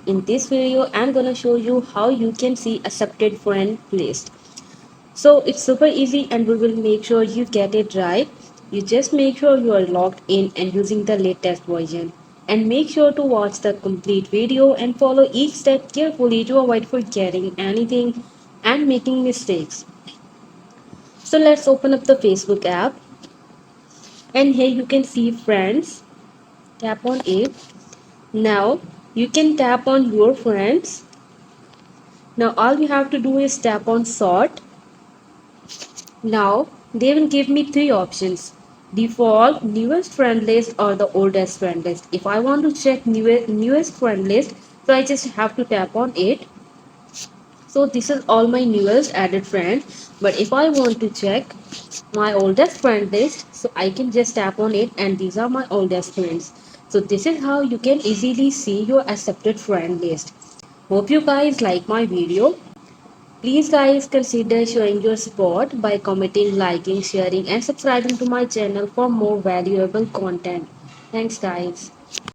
In this video, I'm gonna show you how you can see accepted friend list. So it's super easy and we will make sure you get it right. You just make sure you are logged in and using the latest version. And make sure to watch the complete video and follow each step carefully to avoid forgetting anything and making mistakes. So let's open up the Facebook app and here you can see friends. Tap on it. Now you can tap on your friends. Now all we have to do is tap on sort. Now they will give me three options: default, newest friend list or the oldest friend list. If I want to check newest friend list, so I just have to tap on it. So this is all my newest added friends. But if I want to check my oldest friend list, so I can just tap on it and these are my oldest friends. So this is how you can easily see your accepted friend list. Hope you guys like my video. Please guys consider showing your support by commenting, liking, sharing and subscribing to my channel for more valuable content. Thanks guys.